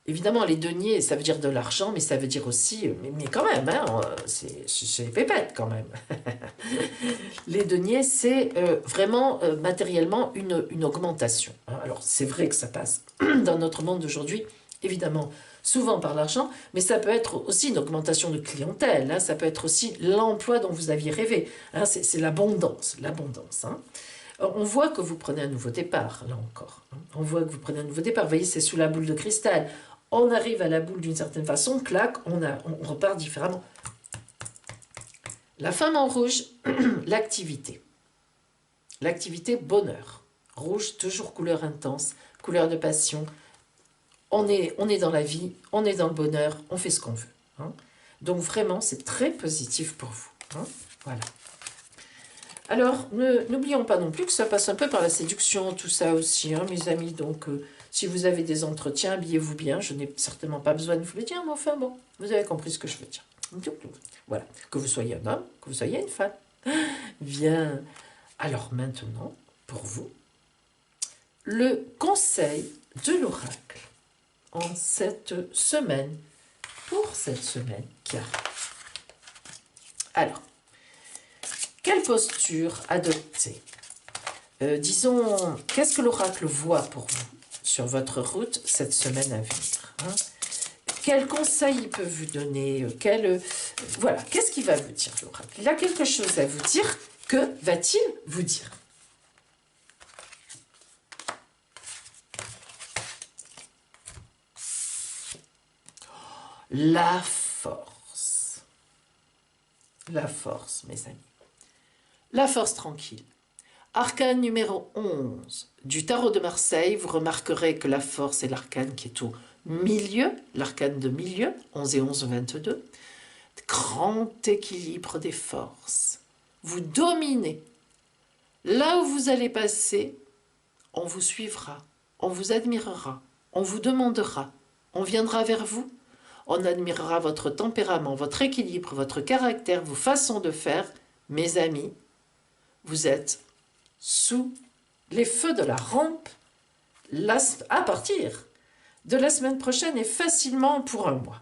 évidemment, les deniers, ça veut dire de l'argent, mais ça veut dire aussi, mais quand même, hein, c'est les pépettes quand même. Les deniers, c'est vraiment matériellement une augmentation. Alors, c'est vrai que ça passe dans notre monde d'aujourd'hui, évidemment, souvent par l'argent, mais ça peut être aussi une augmentation de clientèle, hein, ça peut être aussi l'emploi dont vous aviez rêvé. Hein, c'est l'abondance, l'abondance. Hein. On voit que vous prenez un nouveau départ, là encore. Hein. On voit que vous prenez un nouveau départ. Vous voyez, c'est sous la boule de cristal. On arrive à la boule d'une certaine façon, clac, on repart différemment. La femme en rouge, l'activité. L'activité bonheur. Rouge, toujours couleur intense, couleur de passion. On est dans la vie, on est dans le bonheur, on fait ce qu'on veut. Hein. Donc vraiment, c'est très positif pour vous. Hein. Voilà. Alors, n'oublions pas non plus que ça passe un peu par la séduction, tout ça aussi, hein, mes amis. Donc, si vous avez des entretiens, habillez-vous bien. Je n'ai certainement pas besoin de vous le dire, mais enfin bon, vous avez compris ce que je veux dire. Voilà. Que vous soyez un homme, que vous soyez une femme. Bien. Alors maintenant, pour vous, le conseil de l'oracle en cette semaine, pour cette semaine qui arrive. Alors, quelle posture adopter? Disons, qu'est-ce que l'oracle voit pour vous sur votre route cette semaine à venir, hein? Quel conseil il peut vous donner? Voilà, qu'est-ce qu'il va vous dire l'oracle? Il a quelque chose à vous dire. Que va-t-il vous dire? La force. La force, mes amis. La force tranquille. Arcane numéro 11 du tarot de Marseille. Vous remarquerez que la force est l'arcane qui est au milieu, l'arcane de milieu, 11 et 11, 22. Grand équilibre des forces. Vous dominez. Là où vous allez passer, on vous suivra, on vous admirera, on vous demandera, on viendra vers vous, on admirera votre tempérament, votre équilibre, votre caractère, vos façons de faire. Mes amis, vous êtes sous les feux de la rampe à partir de la semaine prochaine et facilement pour un mois.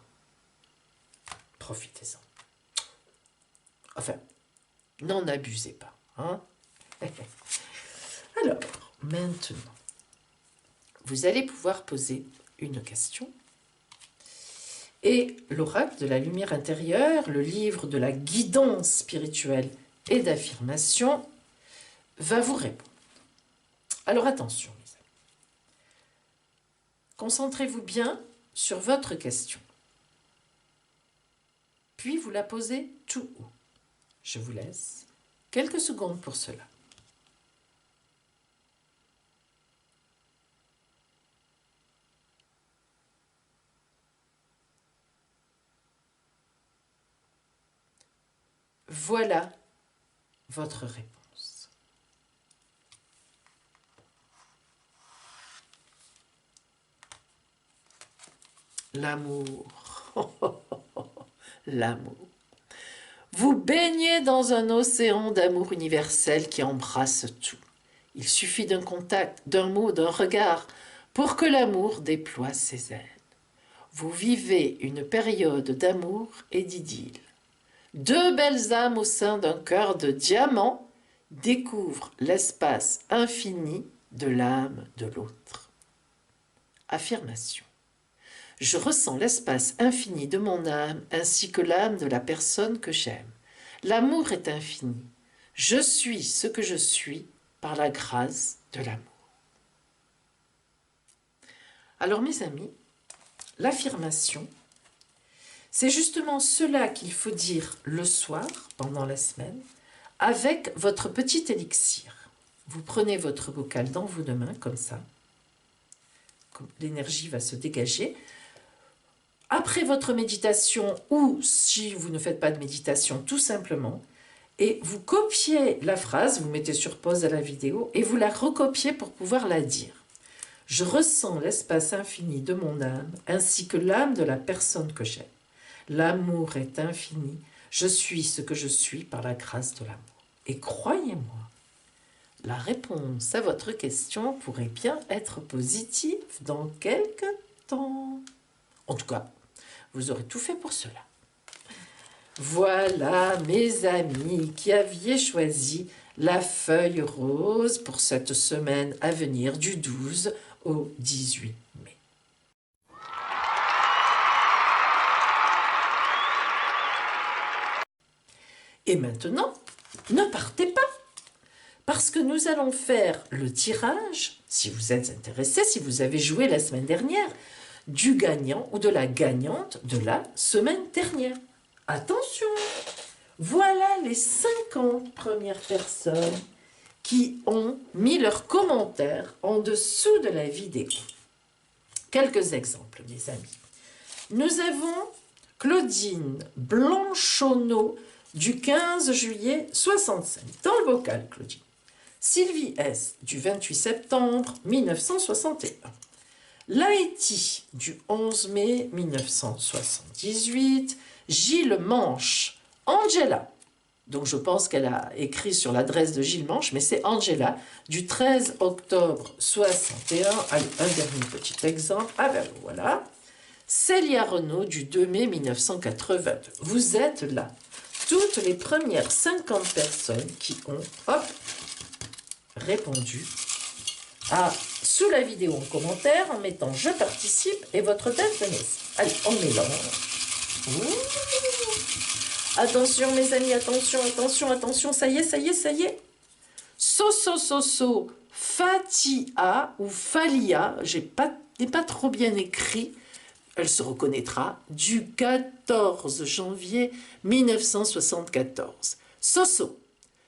Profitez-en. Enfin, n'en abusez pas. Hein. Alors, maintenant, vous allez pouvoir poser une question. Et l'oracle de la lumière intérieure, le livre de la guidance spirituelle et d'affirmation, va vous répondre. Alors attention, mes amis. Concentrez-vous bien sur votre question. Puis vous la posez tout haut. Je vous laisse quelques secondes pour cela. Voilà votre réponse. L'amour. L'amour. Vous baignez dans un océan d'amour universel qui embrasse tout. Il suffit d'un contact, d'un mot, d'un regard pour que l'amour déploie ses ailes. Vous vivez une période d'amour et d'idylle. Deux belles âmes au sein d'un cœur de diamant découvre l'espace infini de l'âme de l'autre. Affirmation. Je ressens l'espace infini de mon âme ainsi que l'âme de la personne que j'aime. L'amour est infini. Je suis ce que je suis par la grâce de l'amour. Alors mes amis, l'affirmation, c'est justement cela qu'il faut dire le soir, pendant la semaine, avec votre petit élixir. Vous prenez votre bocal dans vos deux mains, comme ça. L'énergie va se dégager. Après votre méditation, ou si vous ne faites pas de méditation, tout simplement, et vous copiez la phrase, vous mettez sur pause à la vidéo, et vous la recopiez pour pouvoir la dire. Je ressens l'espace infini de mon âme, ainsi que l'âme de la personne que j'aime. L'amour est infini, je suis ce que je suis par la grâce de l'amour. Et croyez-moi, la réponse à votre question pourrait bien être positive dans quelques temps. En tout cas, vous aurez tout fait pour cela. Voilà, mes amis, qui aviez choisi la feuille rose pour cette semaine à venir du 12 au 18 mai. Et maintenant, ne partez pas, parce que nous allons faire le tirage, si vous êtes intéressé, si vous avez joué la semaine dernière, du gagnant ou de la gagnante de la semaine dernière. Attention, voilà les 50 premières personnes qui ont mis leurs commentaires en dessous de la vidéo. Quelques exemples, mes amis. Nous avons Claudine Blanchonneau du 15 juillet 65, dans le bocal, Claudine. Sylvie S. du 28 septembre 1961. Laëti du 11 mai 1978. Gilles Manche. Angela. Donc je pense qu'elle a écrit sur l'adresse de Gilles Manche, mais c'est Angela du 13 octobre 61. Allez, un dernier petit exemple. Ah ben voilà. Célia Renaud du 2 mai 1982. Vous êtes là. Toutes les premières 50 personnes qui ont répondu sous la vidéo en commentaire en mettant « Je participe » et votre date de naissance. Allez, on mélange. Ouh. Attention mes amis, attention, attention, attention, ça y est, ça y est, ça y est. Fatia ou Falia, n'est pas trop bien écrit, elle se reconnaîtra, du 14 janvier 1974. Soso,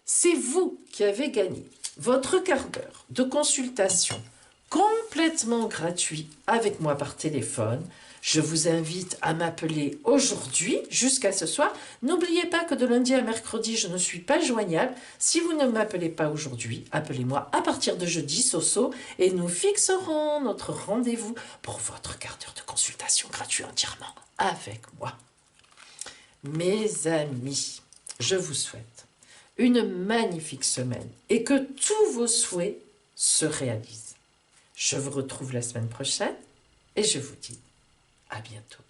c'est vous qui avez gagné votre quart d'heure de consultation complètement gratuit avec moi par téléphone. Je vous invite à m'appeler aujourd'hui jusqu'à ce soir. N'oubliez pas que de lundi à mercredi, je ne suis pas joignable. Si vous ne m'appelez pas aujourd'hui, appelez-moi à partir de jeudi, Soso, et nous fixerons notre rendez-vous pour votre quart d'heure de consultation gratuit entièrement avec moi. Mes amis, je vous souhaite une magnifique semaine et que tous vos souhaits se réalisent. Je vous retrouve la semaine prochaine et je vous dis à bientôt.